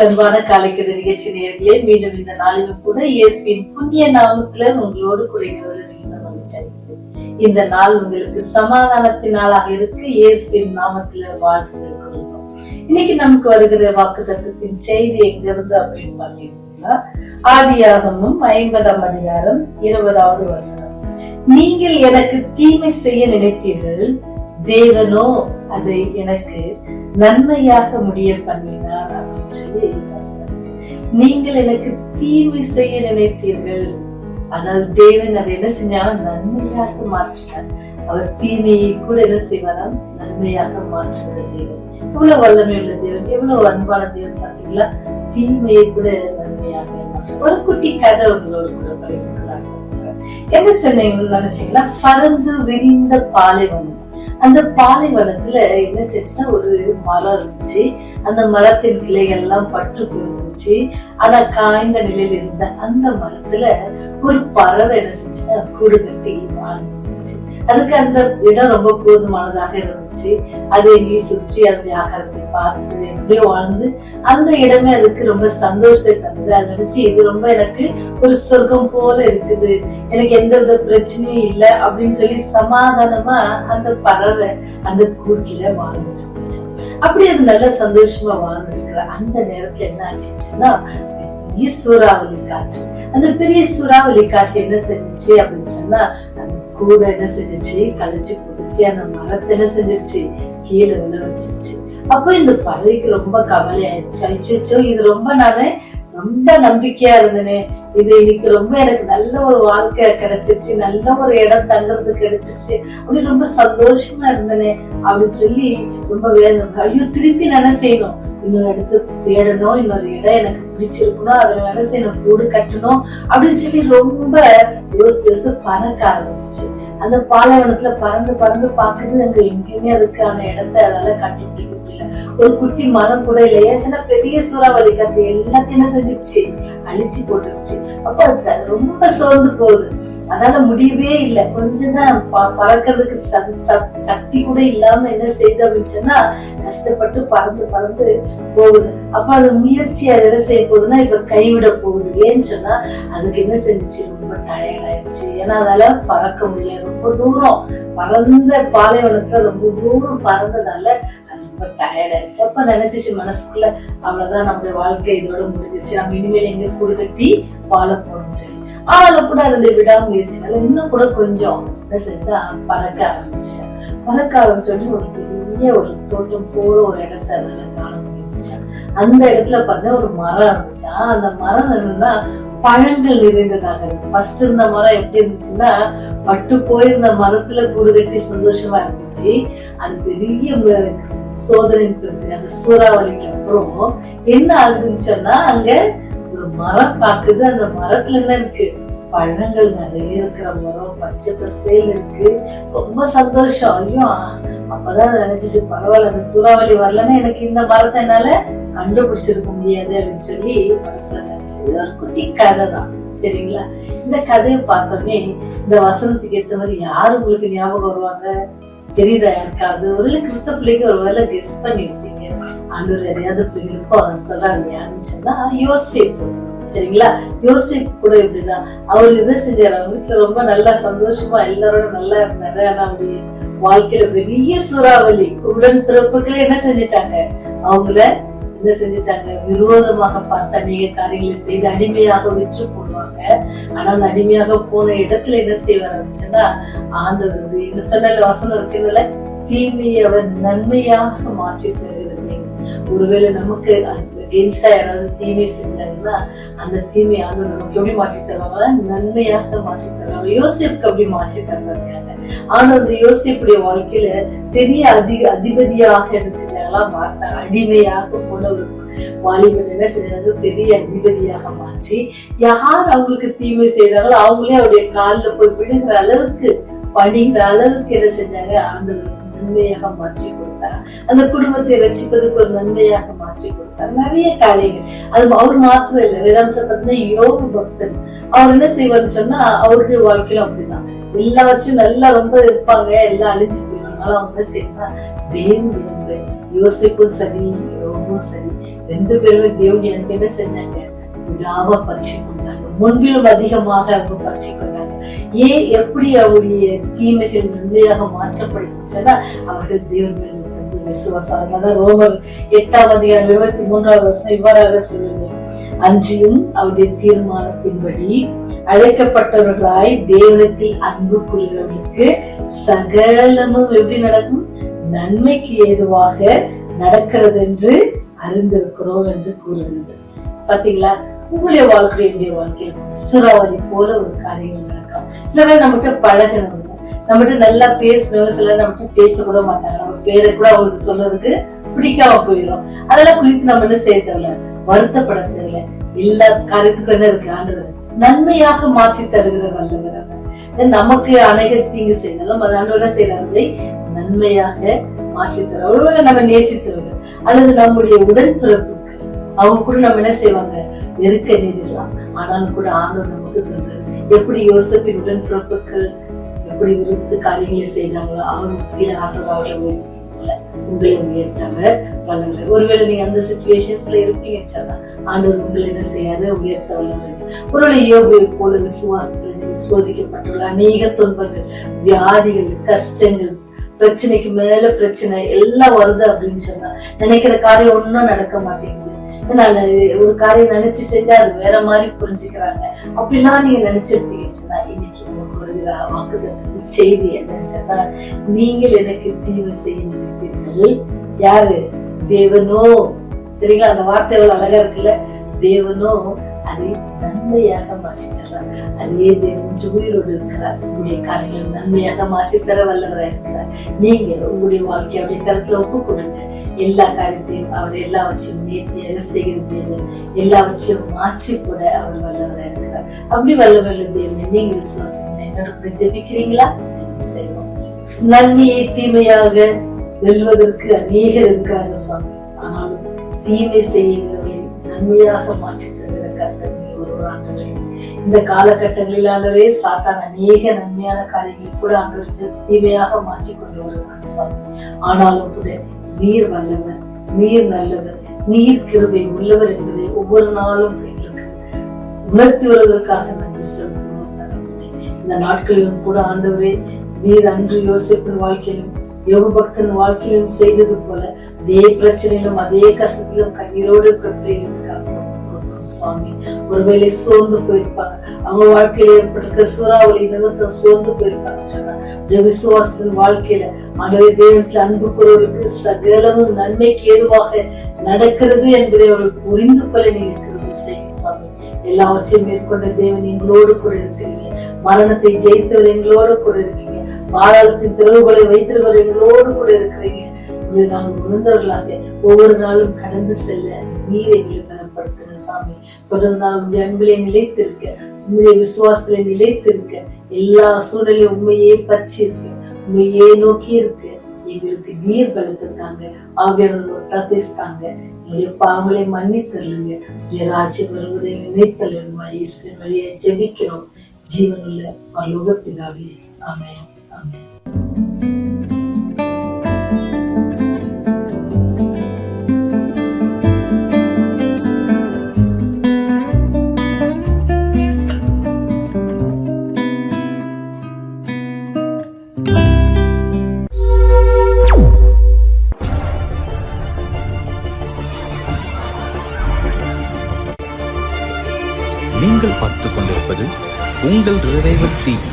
கிறிஸ்துவுக்குள் அன்பான காலைக்கதை நிகழ்ச்சி நேயர்களே, மீண்டும் இந்த நாளிலும் கூட இயேசுவின் புண்ணிய நாமத்துல உங்களோடு கூட இந்த நாள் உங்களுக்கு சமாதானத்தின் நாளாக இருக்கு. இயேசுவின் நாமத்துல வாழ்த்துக்கள் கொள்கிறோம். இன்னைக்கு நமக்கு வருகிற வாக்குத்தத்தத்தின் செய்தி எங்க இருந்து அப்படின்னு பாத்தீங்கன்னா, ஆதியாகமம் 50ஆம் அதிகாரம் 20வது வசனம். நீங்கள் எனக்கு தீமை செய்ய நினைத்தீர்கள், தேவனோ அதை எனக்கு நன்மையாக முடிய பண்ணினார் அப்படின்னு சொல்லி வசனம். நீங்கள் எனக்கு தீமை செய்ய நினைத்தீர்கள், ஆனால் தேவன் அதை என்ன செஞ்சாலும் நன்மையாக மாற்றினார். அவர் தீமையை கூட என்ன செய்வாராம், நன்மையாக மாற்றுகிற தேவன். எவ்வளவு வல்லமை உள்ள தேவன், எவ்வளவு அன்பான தேவன் பாத்தீங்களா. தீமையை கூட நன்மையாக மாற்ற. ஒரு குட்டி கதை உங்களோடு கூட பகிர்ந்துக்கலாம். என்ன சொன்னீங்கன்னு நினைச்சீங்கன்னா, பறந்து விரிந்த பாலைவனம். அந்த பாலைவனத்துல என்ன செஞ்சுன்னா, ஒரு மரம் இருந்துச்சு. அந்த மரத்தின் கிளைகள் எல்லாம் பட்டு போயிருந்துச்சு. ஆனா காய்ந்த நிலையில இருந்த அந்த மரத்துல ஒரு பறவை என்ன செஞ்சுன்னா, கூடு கட்டி வாழ்ந்துருந்துச்சு. அதுக்கு அந்த இடம் ரொம்ப போதுமானதாக இருந்துச்சு. அது எங்கேயும் சுற்றி அதனுடைய ஆகாரத்தை பார்த்து எப்படியோ வாழ்ந்து அந்த இடமே அதுக்கு ரொம்ப சந்தோஷத்தை தந்தது. அதை நினைச்சு இது ரொம்ப எனக்கு ஒரு சொர்க்கம் போல இருக்குது, எனக்கு எந்த வித பிரச்சனையும் இல்லை அப்படின்னு சொல்லி சமாதானமா அந்த பறவை அந்த கூட்டுல வாழ்ந்துட்டு இருந்துச்சு. அப்படி அது நல்ல சந்தோஷமா வாழ்ந்துருக்கிற அந்த நேரத்துல என்ன ஆச்சுன்னா, பெரிய சூறாவளி காற்று. அந்த பெரிய சூறாவளி காற்று என்ன செஞ்சிச்சு அப்படின்னு சொன்னா, அது கூட என்ன செஞ்சிச்சு, கழிச்சு குடிச்சு அந்த மரத்தை என்ன செஞ்சிருச்சு, கீழே விழ வச்சிருச்சு. அப்ப இந்த பறவைக்கு ரொம்ப கவலை ஆயிடுச்சு. அச்சோ, இது ரொம்ப நம்பிக்கையா இருந்தனே, இது இன்னைக்கு ரொம்ப எனக்கு நல்ல ஒரு வாழ்க்கை கிடைச்சிருச்சு, நல்ல ஒரு இடம் தங்குறதுக்கு கிடைச்சிருச்சு அப்படின்னு ரொம்ப சந்தோஷமா இருந்தனே அப்படின்னு சொல்லி ரொம்ப வேதனை. ஐயோ, திருப்பி நான் என்ன செய்யணும், இன்னொரு இடத்துக்கு தேடணும், இன்னொரு இடம் எனக்கு பிடிச்சிருக்கணும், அதுல என்ன செய்யணும், கூடு கட்டணும் அப்படின்னு சொல்லி ரொம்ப யோசிச்சு பறக்க ஆரம்பிச்சிச்சு. அந்த பாலைவனத்துல பறந்து பறந்து பாக்குது, அங்க எங்கேயுமே அதுக்கான இடத்தை அதால கண்டுபிடிக்க முடியல. ஒரு குட்டி மரம் கூட இல்லை. ஏன்னா பெரிய சூறாவளி காற்று எல்லாத்தையும் என்ன செஞ்சிருச்சு, அழிச்சு போட்டுருச்சு. அப்ப அது ரொம்ப சோர்ந்து போகுது. அதனால முடியவே இல்லை. கொஞ்சம் தான் பறக்கிறதுக்கு சக்தி கூட இல்லாம என்ன செய்யுது அப்படின்னு சொன்னா, கஷ்டப்பட்டு பறந்து பறந்து போகுது. அப்ப அது முயற்சி அது என்ன செய்ய போகுதுன்னா, இப்ப கைவிட போகுது. ஏன்னு சொன்னா, அதுக்கு என்ன செஞ்சிச்சு, ரொம்ப டயர்ட் ஆயிடுச்சு. ஏன்னா அதால பறக்க முடியல. ரொம்ப தூரம் பறந்த பாலைவனத்துல ரொம்ப தூரம் பறந்ததால அது ரொம்ப டயர்ட் ஆயிடுச்சு. அப்ப நினைச்சிச்சு மனசுக்குள்ள, அவ்வளவுதான், நம்ம வாழ்க்கை இதோட முடிஞ்சிருச்சு, நம்ம இனிமேல் எங்க கூடு கட்டி வாழ போறோம்னு சொல்லி. ஆனாலும் கூட அதனுடைய விடாமுயற்சினால இன்னும் கூட கொஞ்சம் என்ன செஞ்சா, பறக்க ஆரம்பிச்சு. பறக்க ஆரம்பிச்சோடனே ஒரு பெரிய ஒரு தோட்டம் போல ஒரு இடத்த அதனால காண முடிஞ்சிச்சா. அந்த இடத்துல பார்த்தா ஒரு மரம் இருந்துச்சா. அந்த மரம் என்னன்னா, பழங்கள் நிறைந்ததாக இருக்கு. ஃபர்ஸ்ட் இருந்த மரம் எப்படி இருந்துச்சுன்னா, பட்டு போயிருந்த மரத்துல கூடு கட்டி சந்தோஷமா இருந்துச்சு. அது பெரிய சோதனை இருந்துச்சு. அந்த சூறாவளிக்கு அப்புறம் என்ன ஆகுதுன்னு சொன்னா, அங்க ஒரு மரம் பாக்குது. அந்த மரத்துல என்ன இருக்கு, பழங்கள் நிறைய இருக்கிற மரம், பச்சை பசேல் இருக்கு. ரொம்ப சந்தோஷம். ஐயோ, அப்பதான் நினைச்சிச்சு, பரவாயில்ல, அந்த சூறாவளி வரலன்னா எனக்கு இந்த மரத்தை என்னால கண்டுபிடிச்சிருக்க முடியாது அப்படின்னு சொல்லி மனசுல நினைச்சது. ஒரு குட்டி கதை தான், சரிங்களா. இந்த கதையை பார்த்தோன்னே இந்த வசனத்துக்கு ஏற்ற மாதிரி யாரு உங்களுக்கு ஞாபகம் வருவாங்க தெரியுதா யாருக்காவது? ஒரு கிறிஸ்தவ பிள்ளைக்கு ஒரு வேலை கெஸ் பண்ணிருப்பீங்க. ஆண்டவர் எதையாவது பிள்ளைகளுக்கும் அவர் சொல்றாரு. யாருன்னு சொன்னா, யோசேப்பு. சரிங்களா. யோசேப்பு கூட இப்படிதான். அவர் இதை செஞ்சாரு, அவங்க வீட்டுல ரொம்ப நல்லா சந்தோஷமா எல்லாரோட நல்லா இருந்தாரு. ஆனா அவருடைய வாழ்க்கையில பெரிய சூறாவளி, உடன் பிறப்புகளை என்ன செஞ்சுட்டாங்க, அவங்கள என்ன செஞ்சுட்டாங்க, விரோதமாக பார்த்து அநேக காரியங்களை செய்து அடிமையாக விற்று போடுவாங்க. ஆனா அந்த அடிமையாக போன இடத்துல என்ன செய்வாருன்னா, ஆண்டவர் என்ன சொன்ன வசனம் இருக்குதுல, தீமையை அவர் நன்மையாக மாற்றி தருகிறது. ஒருவேளை நமக்கு அகெயின்ஸ்டா யாராவது தீமை செஞ்சாங்கன்னா, அந்த தீமை ஆண்டவர் நமக்கு எப்படி மாற்றி தருவாங்க, நன்மையாக மாற்றி தருவாங்க. யோசேப்புக்கு அப்படி மாற்றி தந்திருக்காங்க. ஆனா அந்த யோசேப்புடைய வாழ்க்கையில பெரிய அதிபதியாக இருந்துச்சுங்களா மாறினாங்க. அடிமையாக போன ஒரு வாலிபன் என்ன செஞ்சாங்க, பெரிய அதிபதியாக மாற்றி யார் அவங்களுக்கு தீமை செய்தாங்களோ அவங்களே அவருடைய காலில் போய் விடுகிற அளவுக்கு, பணிகிற அளவுக்கு என்ன செஞ்சாங்க, அந்த நன்மையாக மாற்றி கொடுத்தார். அந்த குடும்பத்தை ரட்சிப்பதற்கு ஒரு நன்மையாக மாற்றி கொடுத்தார். நிறைய காரியங்கள். அது அவர் மாத்திரம் இல்லை, வேதாந்தத்தை பார்த்தீங்கன்னா யோக பக்தன். அவர் என்ன செய்வார்னு சொன்னா, அவருடைய வாழ்க்கையில அப்படிதான் எல்லாவற்றும் நல்லா ரொம்ப இருப்பாங்க, எல்லாம் அழிஞ்சு போயிடும். அவங்க என்ன செய்யணும், தேவன் யோசிப்பும் சரி, யாக்கோபும் சரி, 2 பேருமே தேவனுடைய அன்பை என்ன செஞ்சாங்க? விடாம பறிச்சு கொண்டாங்க. முன்பிலும் அதிகமாக அவங்க பறிச்சு கொண்டாங்க. ஏன், எப்படி அவருடைய தீமைகள் நன்மையாக மாற்றப்படுச்சுன்னா அவர்கள் தேவன் மேல் விசுவாசம். அதனாலதான் ரோமர் 8:23 இவ்வாறாக சொல்லுது, அன்றியும் அவருடைய தீர்மானத்தின்படி அழைக்கப்பட்டவர்களாய் தேவனத்தில் அன்பு கூறுகிறவர்களுக்கு சகலமும் எப்படி நடக்கும்? நன்மைக்கு ஏதுவாக நடக்கிறது என்று அறிந்திருக்கிறோம் என்று கூறுகிறது. பாத்தீங்களா? உங்களுடைய வாழ்க்கை, என்னுடைய வாழ்க்கையில் சூறாவளி போல ஒரு காரியங்கள் நடக்கும். சில பேர் நம்மகிட்ட பழகினவங்க, நம்மகிட்ட நல்லா பேசுறவங்க, சிலர் நம்மகிட்ட பேச கூட மாட்டாங்க. நம்ம பேரை கூட அவங்களுக்கு சொல்றதுக்கு பிடிக்காம போயிடும். அதெல்லாம் குறித்து நம்ம என்ன செய்ய தேவையில்ல, வருத்தப்பட தேவையில்ல. எல்லா காரியத்துக்கும் என்ன இருக்கு? ஆண்டவர் நன்மையாக மாற்றி தருகிற வல்லவர். நமக்கு அநேகர் தீங்கு செய்தாலும் அது ஆண்டவர் என்ன செய்யறாங்க? நன்மையாக மாற்றி தர. ஒருவேளை நம்ம நேசித்தவர்கள் அல்லது நம்முடைய உடன்பிறப்புகள், அவங்க கூட நம்ம என்ன செய்வாங்க? நெருக்க நேரிடலாம். ஆனாலும் கூட ஆண்டவர் நமக்கு சொல்றாரு, எப்படி யோசேப்பின் உடன்பிறப்புகள் எப்படி விருத்து காரியங்களை செய்தாங்களோ அவருக்கு ஆண்டவர் அவர்களை உயர்த்தி போல உங்களை உயர்த்தவர் வல்லவர். ஒருவேளை நீங்க அந்த சிச்சுவேஷன்ஸ்ல இருப்பீங்கன்னு சொன்னா ஆண்டவர் உங்களை என்ன செய்யாத உயர்த்த வல்லவர். ஒருவேளை யோபுவை போல விசுவாசத்துல நீங்க சோதிக்கப்பட்டுள்ள அநேக துன்பங்கள், வியாதிகள், கஷ்டங்கள், பிரச்சனைக்கு மேல பிரச்சனை எல்லாம் வருது அப்படின்னு சொன்னா நினைக்கிற காரியம் ஒன்னும் நடக்க மாட்டேங்குது. ஒரு காரியம் நினைச்சு செஞ்சா அது வேற மாதிரி புரிஞ்சுக்கிறாங்க. அப்படிலாம் நீங்க நினைச்சிருப்பீங்கன்னு சொன்னா இன்னைக்கு உங்களுக்கு வருகிற வாக்குத்தத்தத்தின் செய்தி என்னன்னு சொன்னா, நீங்கள் எனக்கு தீமை செய்ய நினைத்தீர்கள். யாரு? தேவனோ. சரிங்களா? அந்த வார்த்தை எவ்வளவு அழகா இருக்குல்ல? தேவனோ அதை நன்மையாக மாற்றி தர்றார். அதே தேவன் உயிரோடு இருக்கிறார். உங்களுடைய காரியங்களை நன்மையாக மாற்றி தர வல்லவராக இருக்கிறார். நீங்க உங்களுடைய வாழ்க்கை அவருடைய கருத்துல ஒப்பு கொடுங்க. எல்லா காரியத்தையும் அவர் எல்லாவற்றையும் நேர்த்தியாக செய்கிற தேவன், எல்லாவற்றையும் மாற்றி போட அவர் வல்லவராக இருக்கிறார். அப்படி வல்லவல்ல தேவனை நீங்க விசுவாசம் என்னோட ஜெபிக்கிறீங்களா? செய்வோம். நன்மையை தீமையாக வெல்வதற்கு அநேகர் இருக்கிறாங்க சுவாமி. ஆனாலும் தீமை செய்கிறவர்களை நன்மையாக மாற்றி தருகிற கர்த்தர் ஒரு ஆண்டவரே. இந்த காலகட்டங்களில் ஆண்டவரே சாத்தான் அநேக நன்மையான காரியங்களை கூட ஆண்டவருக்கு தீமையாக மாற்றி கொண்டு வருகிறான் சுவாமி. ஆனாலும் கூட நீர் வல்லவர், நீர் நல்லவர், நீர் கிருபை உள்ளவர் என்பதை ஒவ்வொரு நாளும் எங்களுக்கு உணர்த்தி வருவதற்காக நன்றி செலுத்துவோம். இந்த நாட்களிலும் கூட ஆண்டவரே நீர் அன்று யோசேப்பின் வாழ்க்கையிலும் யோபு பக்தன் வாழ்க்கையிலும் செய்தது போல அதே பிரச்சனையிலும் அதே கஷ்டத்திலும் கண்ணீரோடு சுவாமி. ஒருவேளை சோர்ந்து போயிருப்பாங்க, அவங்க வாழ்க்கையில ஏற்பட்டிருக்கிற சூறாவளி நிமித்தம் சோர்ந்து போயிருப்பாங்க சொன்னா விசுவாசத்தின் வாழ்க்கையில ஆண்டவரே தேவனத்தில் அன்பு கூறுவதற்கு சகலமும் நன்மைக்கு ஏதுவாக நடக்கிறது என்பதை அவர்கள் புரிந்து கொள்ள நீங்க கிருபை செய்யுங்க சுவாமி. எல்லாவற்றையும் மேற்கொண்ட தேவன் எங்களோடு கூட இருக்கிறீங்க. மரணத்தை ஜெயித்தவர் எங்களோடு கூட இருக்கீங்க. பாதாளத்தின் திறவுகளை வைத்திருவர் எங்களோடு கூட இருக்கிறீங்க. நாங்கள் உணர்ந்தவர்களாக ஒவ்வொரு நாளும் கடந்து செல்ல நீர் எங்களை பலப்படுத்துற சாமி. தொடர்ந்து நாள் உங்களுடைய அன்பிலே நிலைத்திருக்க, உங்களுடைய விசுவாசத்திலே நிலைத்திருக்க, எல்லா சூழலையும் உண்மையே பற்றி இருக்க, உண்மையே நோக்கி இருக்க எங்களுக்கு நீர் பலத்திருக்காங்க. ஆவியானவர் பிரதேசித்தாங்க. என்னுடைய பாவங்களை மன்னித்தருளுங்க. ராஜ்யம் வருவதை நினைத்தல்லுமா இயேசுவின் வழியை ஜெபிக்கிறோம் ஜீவனுள்ள பரலோக பிதாவே. ஆமென். ஆமென். நீங்கள் பார்த்துக் கொண்டிருப்பது உங்கள் ரிவைவல் டிவி.